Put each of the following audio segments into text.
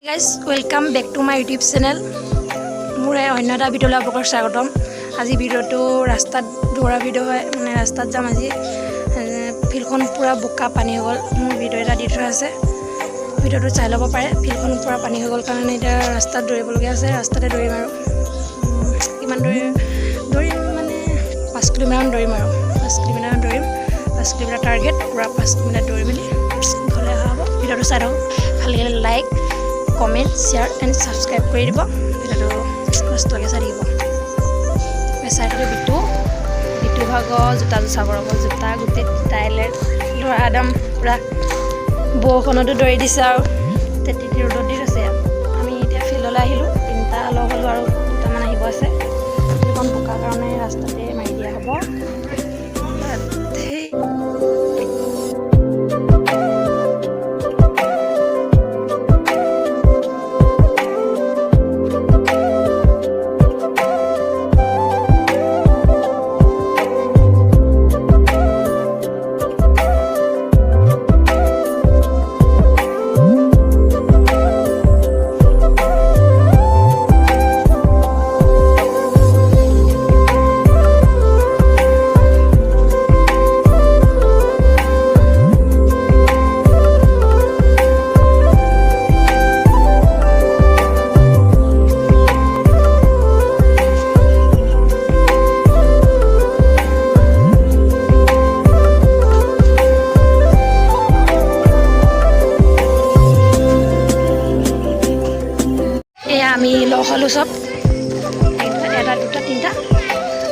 Guys welcome back to my YouTube channel. মোৰ অন্য এটা ভিডিঅ'লৈ আপোনালোকক স্বাগতম। আজি ভিডিঅ'টো ৰাস্তাত দৌৰা ভিডিঅ' হয়, মানে ৰাস্তাত যাম আজি। ফিল্ডখন পূৰা বোকা পানী হৈ গ'ল। মোৰ ভিডিঅ' এটা দি থোৱা আছে, ভিডিঅ'টো চাই ল'ব পাৰে। ফিল্ডখন পূৰা পানী হৈ গ'ল কাৰণে এতিয়া ৰাস্তাত দৌৰিবলগীয়া আছে। ৰাস্তাতে দৌৰিম আৰু কিমান দৌৰিম মানে 5 কিলোমিটাৰমান দৌৰিম আৰু 5 কিলোমিটাৰমান দৌৰিম। 5 কিলোমিটাৰ টাৰ্গেট, পূৰা 5 কিলোমিটাৰ দৌৰি মেলি ঘৰলৈ অহা হ'ব। ভিডিঅ'টো চাই থাকক, ভাল লাগিলে like comment share and subscribe কৰি দিব। ভিডিঅ'টো লাষ্টলৈকে চাই থাকিব। চাইডতে বিটু ভাগৰ জোতাযোৰ চাব ৰ'ব। জোতা গোটেই টাইলে ল'ৰা একদম পূৰা বৰষুণতো দৌৰি দিছে আৰু তেতি ৰ'দত দি আছে। আমি এতিয়া ফিল্ডলৈ আহিলোঁ, 3টা লগ হ'লোঁ আৰু 2টামান আহিব আছে। ফিল্ডখন বোকাৰ কাৰণে ৰাস্তাতে মাৰি দিয়া হ'ব। আমি লগ হ'লোঁ চব, 1, 2, 3টা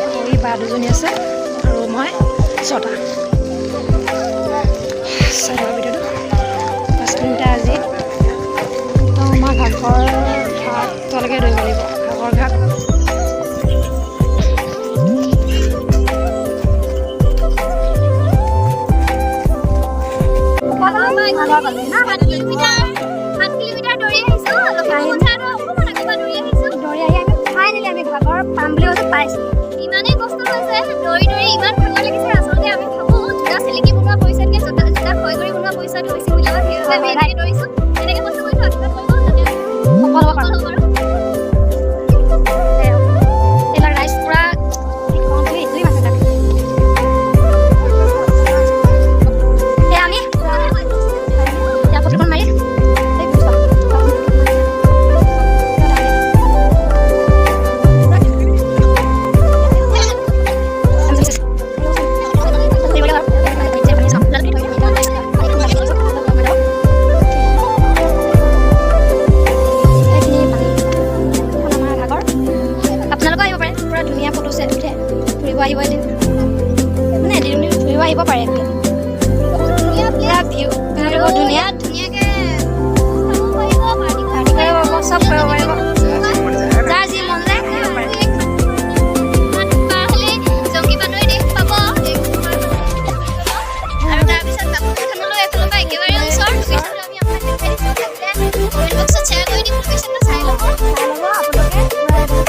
আৰু এই বা দুজনী আছে আৰু মই 6টা। চাই লওক ভিডিঅ'টো। 5 কিলোমিটাৰ আজি একদম আমাৰ ঘাটৰ ঘাটলৈকে দৌৰিব লাগিব। ঘাটৰ ঘাট পাম বুলি কৈছে পাইছোঁ। ইমানেই কষ্ট হৈছে দৌৰি ইমান ভাগৰ লাগিছে। আচলতে আমি ভাবোঁ জোতা চেলেকি বনোৱা পইচাতকৈ জোতা ক্ষয় কৰি বনোৱা পইচাটো বেছি মূল্যৱান। সেইবাবে আমি এনেকৈ দৌৰিছোঁ, এনেকৈ কষ্ট কৰিছোঁ। আশীৰ্বাদ কৰিব যাতে সফল হ'ব পাৰোঁ। এইবিলাক ৰাইজ পূৰা আমি এতিয়া ফটোখন মাৰি আহিব এদিন, মানে এদিন ফুৰিব আহিব পাৰে। ধুনীয়া ধুনীয়াকৈ চব কৰিব পাৰিব। যাৰ যি মন যায় আহিব পাৰে। জংকী বান্দৰে দেশ পাব আৰু তাৰপিছত কাপোৰখনলৈ এফালৰ পৰা একেবাৰে ওচৰ লোকেশ্যনটো আমি আপোনাক দেখাই দিছোঁ। কমেণ্ট বক্সত শ্বেয়াৰ কৰি দিম। লোকেশ্যনটো চাই ল'ব আপোনালোকে,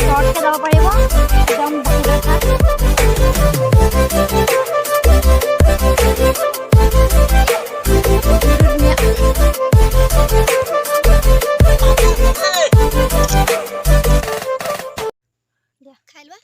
শ্বৰ্টকৈ যাব পাৰিব। একদম খাই লোৱা।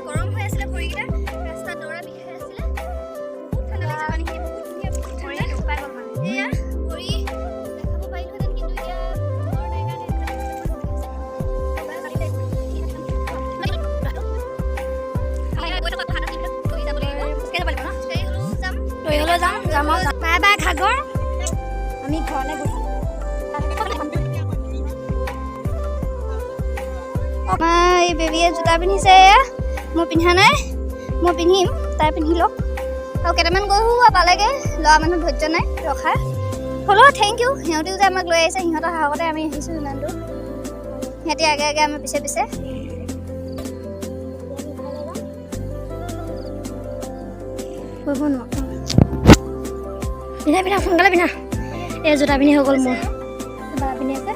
গৰম হৈ আছিলে ভৰিকেইটা, ৰাস্তাত দৌৰা বিষাই আছিলে। বহুত ঠাণ্ডা লাগিছে। পানীখিনি বহুত ধুনীয়া এয়া ভৰি দেখাব পাৰিলোহেঁতেন, কিন্তু এতিয়া ঘৰ নাই কাৰণে বাই বাই ঘাগৰ। আমি ঘৰলৈ গৈছোঁ। এই বেবীয়ে জোতা পিন্ধিছে, মই পিন্ধা নাই। মই পিন্ধিম, তাই পিন্ধি লওক। আৰু কেইটামান গৰু পালেগৈ, ল'ৰা মানুহ ধৈৰ্য নাই ৰখা। হ'লেও থেংক ইউ, সিহঁতেও যে আমাক লৈ আহিছে। সিহঁতৰ সাহসতে আমি আহিছোঁ ইমান দূৰ। সিহঁতি আগে আগে আমি পিছে পিছে। পিন্ধা সোনকালে পিন্ধা। এই জোতা পিন্ধি হৈ গ'ল মোৰ। বা পিন্ধি আছে।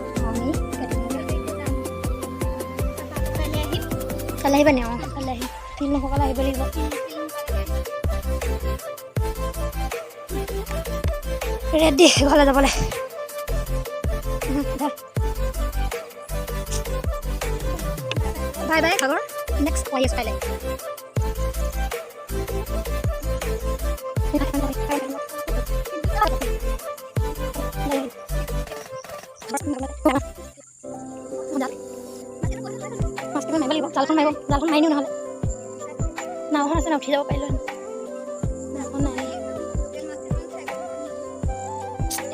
ফালে আহিবা নি ফালে আহি ফিল্মসকল আহিব লাগিব ৰেডি ঘৰলৈ যাবলৈ বাই বাই সাগৰ নেক্সট ৱাইছ কাইলে জালখন মাৰি নিওঁ নহ'লে নাওখন আছে ন উঠি যাব পাৰিলোঁ নাওখন নাই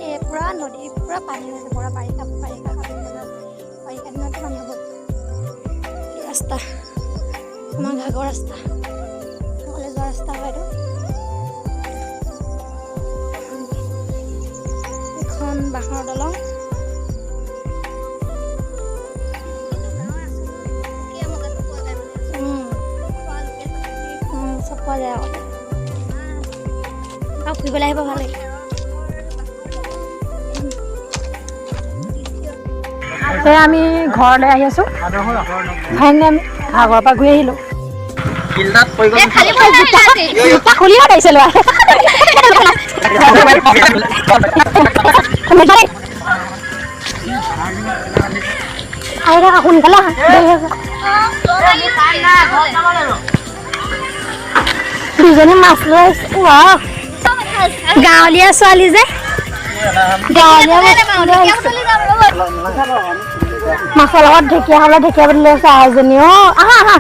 এই পূৰা নদী পূৰা পানী হৈছে পূৰা বাৰিষা দিনতো পানী হ'ব এই ৰাস্তা আমাৰ ঘাগৰ ৰাস্তা ঘৰলৈ যোৱা ৰাস্তা হয় এইটো এখন বাঁহৰ দলং চব পোৱা যায় আৰু ফুৰিবলৈ আহিব ভাল লাগে আমি ঘৰলৈ আহি আছোঁ ফাইনেলি আমি ঘৰৰ পৰা ঘূৰি আহিলোঁ খুলিও আহিছিলোঁ সোনকালে দুজনী মাছ লৈ গাঁৱলীয়া ছোৱালী যে মাছৰ লগত ঢেকীয়া হ'লে ঢেকীয়া বুলি লৈছে এজনী আহা আহা